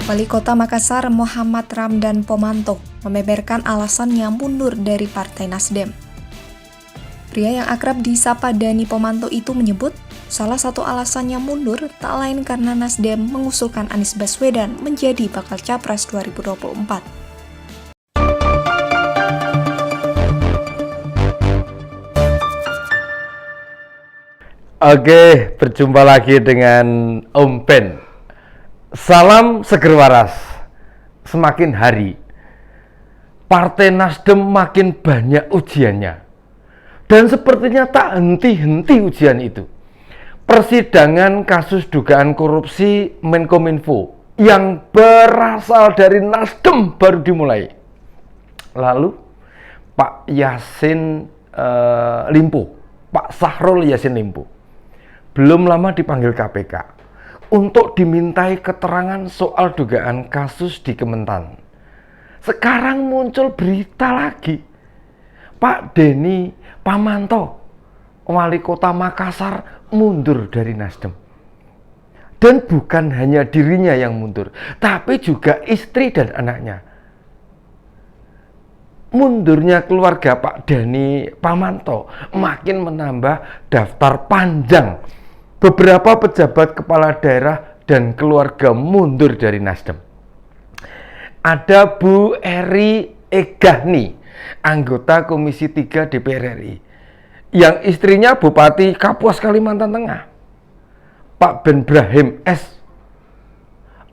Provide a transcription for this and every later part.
Wali Kota Makassar Muhammad Ramdan Pomanto membeberkan alasannya mundur dari Partai Nasdem. Pria yang akrab disapa Dani Pomanto itu menyebut, salah satu alasannya mundur tak lain karena Nasdem mengusulkan Anies Baswedan menjadi bakal Capres 2024. Oke, berjumpa lagi dengan Om Ben. Salam seger waras. Semakin hari, Partai Nasdem makin banyak ujiannya. Dan sepertinya tak henti-henti ujian itu. Persidangan kasus dugaan korupsi Menkominfo yang berasal dari Nasdem baru dimulai. Lalu, Pak Yassin Limpo, Pak Syahrul Yassin Limpo, belum lama dipanggil KPK untuk dimintai keterangan soal dugaan kasus di Kementan. Sekarang muncul berita lagi, Pak Deni Pomanto, Wali Kota Makassar, mundur dari Nasdem. Dan bukan hanya dirinya yang mundur, tapi juga istri dan anaknya. Mundurnya keluarga Pak Deni Pomanto makin menambah daftar panjang. Beberapa pejabat kepala daerah dan keluarga mundur dari Nasdem. Ada Bu Eri Egahni, anggota Komisi 3 DPR RI, yang istrinya Bupati Kapuas Kalimantan Tengah, Pak Ben Brahim S.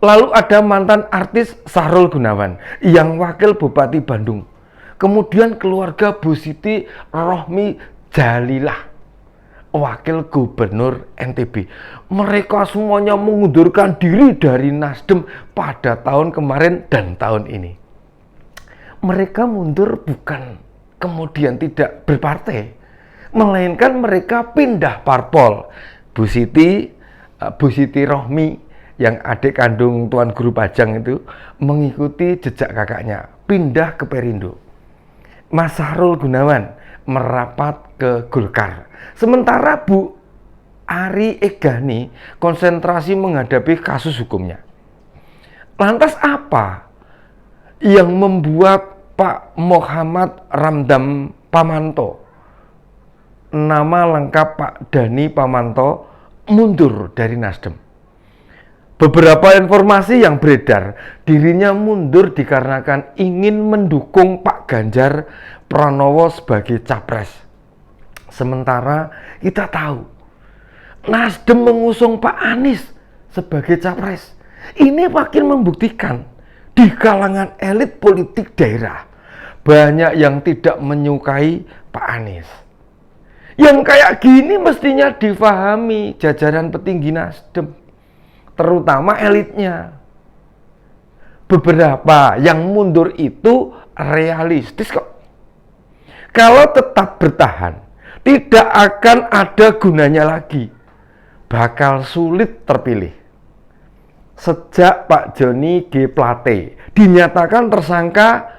Lalu ada mantan artis Sahrul Gunawan, yang wakil Bupati Bandung. Kemudian keluarga Bu Siti Rohmi Jalilah, wakil gubernur NTB. Mereka semuanya mengundurkan diri dari Nasdem pada tahun kemarin dan tahun ini. Mereka mundur bukan kemudian tidak berpartai, melainkan mereka pindah parpol. Bu Siti Rohmi, yang adik kandung Tuan Guru Pajang itu, mengikuti jejak kakaknya, pindah ke Perindo. Mas Sahrul Gunawan merapat ke Golkar. Sementara Bu Eri Egahni konsentrasi menghadapi kasus hukumnya. Lantas apa yang membuat Pak Muhammad Ramdan Pomanto, nama lengkap Pak Dani Pomanto, mundur dari Nasdem? Beberapa informasi yang beredar, dirinya mundur dikarenakan ingin mendukung Pak Ganjar Pranowo sebagai capres. Sementara kita tahu, Nasdem mengusung Pak Anies sebagai capres. Ini makin membuktikan di kalangan elit politik daerah banyak yang tidak menyukai Pak Anies. Yang kayak gini mestinya difahami jajaran petinggi Nasdem, terutama elitnya. Beberapa yang mundur itu realistis kok. Kalau tetap bertahan, tidak akan ada gunanya lagi. Bakal sulit terpilih. Sejak Pak Johnny G. Plate dinyatakan tersangka,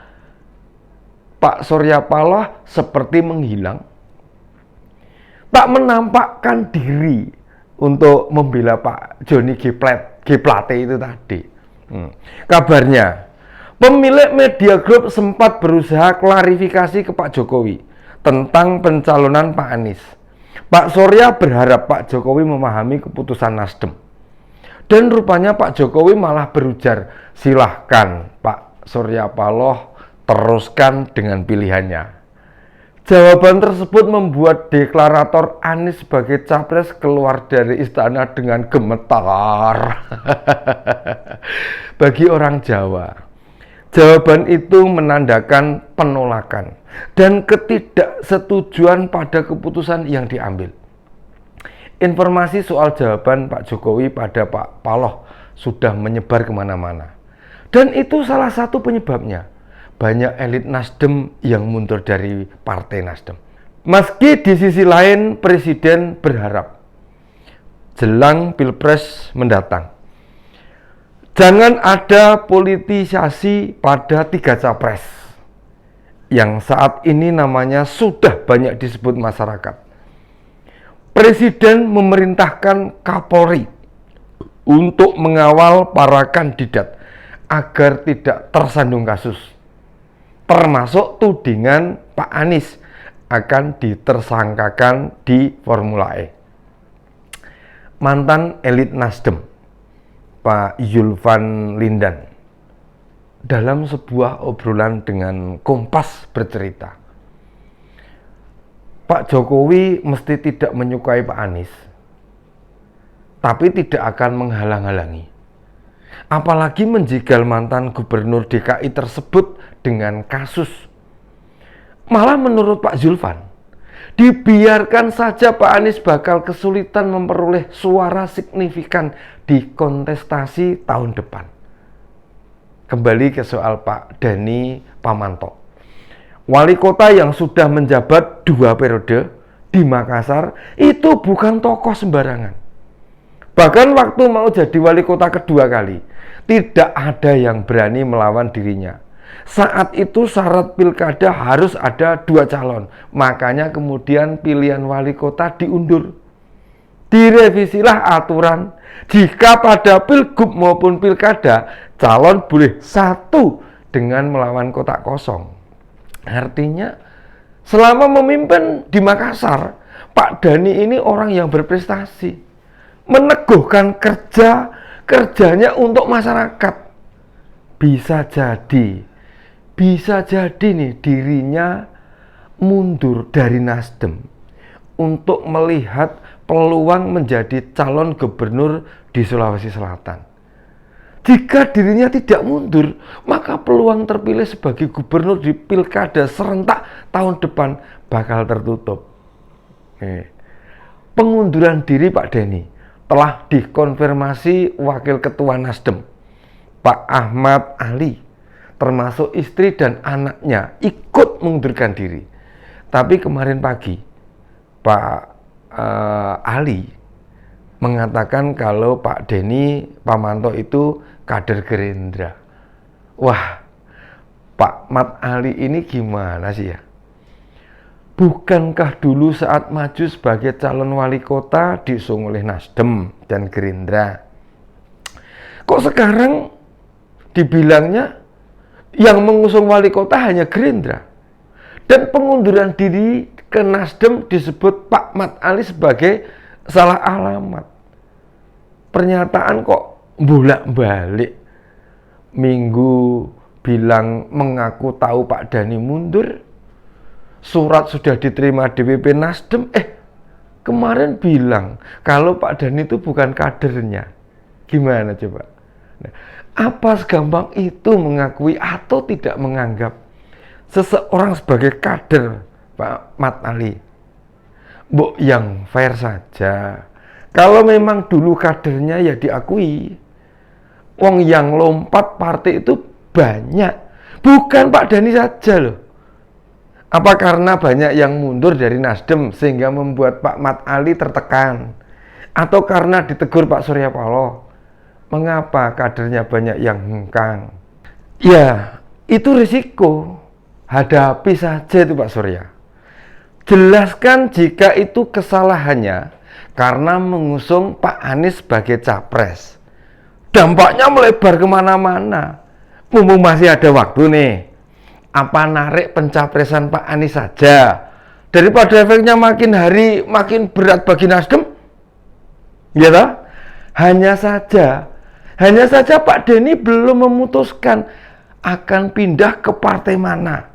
Pak Surya Paloh seperti menghilang. Tak menampakkan diri untuk membela Pak Johnny G. Plate itu tadi. Kabarnya, pemilik Media Group sempat berusaha klarifikasi ke Pak Jokowi tentang pencalonan Pak Anies. Pak Surya berharap Pak Jokowi memahami keputusan Nasdem. Dan rupanya Pak Jokowi malah berujar, silahkan Pak Surya Paloh teruskan dengan pilihannya. Jawaban tersebut membuat deklarator Anies sebagai capres keluar dari istana dengan gemetar. Bagi orang Jawa, jawaban itu menandakan penolakan dan ketidaksetujuan pada keputusan yang diambil. Informasi soal jawaban Pak Jokowi pada Pak Paloh sudah menyebar kemana-mana. Dan itu salah satu penyebabnya. Banyak elit Nasdem yang mundur dari Partai Nasdem. Meski di sisi lain Presiden berharap jelang Pilpres mendatang, jangan ada politisasi pada 3 capres yang saat ini namanya sudah banyak disebut masyarakat. Presiden memerintahkan Kapolri untuk mengawal para kandidat agar tidak tersandung kasus, termasuk tudingan Pak Anies akan ditersangkakan di Formula E. Mantan elit Nasdem, Pak Yulvan Lindan, dalam sebuah obrolan dengan Kompas bercerita, Pak Jokowi mesti tidak menyukai Pak Anies, tapi tidak akan menghalang-halangi. Apalagi menjegal mantan gubernur DKI tersebut dengan kasus. Malah menurut Pak Zulfan, dibiarkan saja Pak Anies bakal kesulitan memperoleh suara signifikan di kontestasi tahun depan. Kembali ke soal Pak Dhani Pamanto. Wali kota yang sudah menjabat 2 periode di Makassar itu bukan tokoh sembarangan. Bahkan waktu mau jadi wali kota kedua kali, tidak ada yang berani melawan dirinya. Saat itu syarat pilkada harus ada 2 calon, makanya kemudian pilihan wali kota diundur. Direvisilah aturan, jika pada pilgub maupun pilkada, calon boleh 1 dengan melawan kotak kosong. Artinya, selama memimpin di Makassar, Pak Dhani ini orang yang berprestasi, meneguhkan kerjanya untuk masyarakat. Bisa jadi nih dirinya mundur dari Nasdem untuk melihat peluang menjadi calon gubernur di Sulawesi Selatan. Jika dirinya tidak mundur, maka peluang terpilih sebagai gubernur di pilkada serentak tahun depan bakal tertutup. Pengunduran diri Pak Dhani telah dikonfirmasi Wakil Ketua Nasdem, Pak Ahmad Ali, termasuk istri dan anaknya ikut mengundurkan diri. Tapi kemarin pagi, Pak Ali mengatakan kalau Pak Dhani Pamanto itu kader Gerindra. Wah, Pak Mat Ali ini gimana sih ya? Bukankah dulu saat maju sebagai calon wali kota diusung oleh Nasdem dan Gerindra? Kok sekarang dibilangnya yang mengusung wali kota hanya Gerindra? Dan pengunduran diri ke Nasdem disebut Pak Mat Ali sebagai salah alamat. Pernyataan kok bolak-balik. Minggu bilang mengaku tahu Pak Dhani mundur, surat sudah diterima DPP Nasdem, kemarin bilang kalau Pak Dhani itu bukan kadernya. Gimana coba? Nah, apa segampang itu mengakui atau tidak menganggap seseorang sebagai kader Pak Mat Ali? Mbok yang fair saja. Kalau memang dulu kadernya ya diakui. Wong yang lompat partai itu banyak. Bukan Pak Dhani saja loh. Apa karena banyak yang mundur dari Nasdem sehingga membuat Pak Mat Ali tertekan? Atau karena ditegur Pak Surya Paloh? Mengapa kadernya banyak yang hengkang? Ya, itu risiko. Hadapi saja itu Pak Surya. Jelaskan jika itu kesalahannya karena mengusung Pak Anies sebagai capres. Dampaknya melebar kemana-mana. Mumpung masih ada waktu nih, apa narik pencapresan Pak Anies saja daripada efeknya makin hari makin berat bagi Nasdem? Ya toh? Hanya saja Pak Dhani belum memutuskan akan pindah ke partai mana.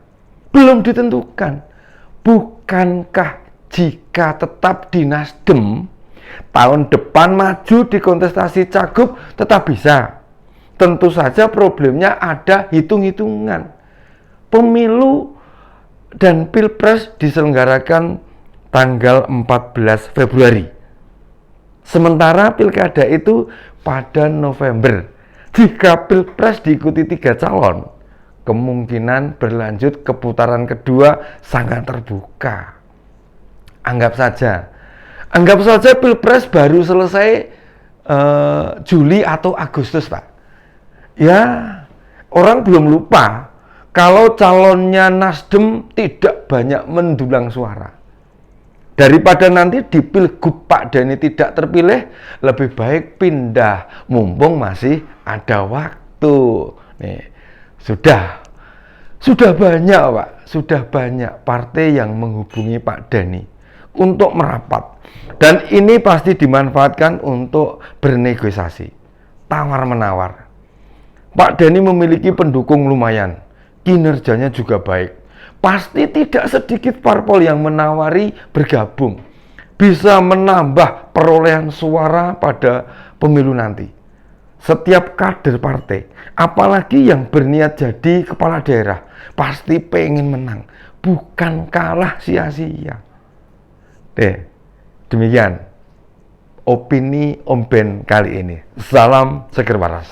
Belum ditentukan. Bukankah jika tetap di Nasdem, tahun depan maju di kontestasi Cagup tetap bisa? Tentu saja problemnya ada hitung-hitungan. Pemilu dan Pilpres diselenggarakan tanggal 14 Februari. Sementara pilkada itu pada November. Jika Pilpres diikuti 3 calon, kemungkinan berlanjut ke putaran kedua sangat terbuka. Anggap saja Pilpres baru selesai Juli atau Agustus, Pak. Ya, orang belum lupa kalau calonnya Nasdem tidak banyak mendulang suara. Daripada nanti di Pilgub Pak Dhani tidak terpilih, lebih baik pindah mumpung masih ada waktu. Tuh, nih, sudah banyak Pak, sudah banyak partai yang menghubungi Pak Dhani untuk merapat. Dan ini pasti dimanfaatkan untuk bernegosiasi, tawar-menawar. Pak Dhani memiliki pendukung lumayan, kinerjanya juga baik. Pasti tidak sedikit parpol yang menawari bergabung, bisa menambah perolehan suara pada pemilu nanti. Setiap kader partai, apalagi yang berniat jadi kepala daerah, pasti pengen menang, bukan kalah sia-sia. Demikian opini Om Ben kali ini. Salam seger waras.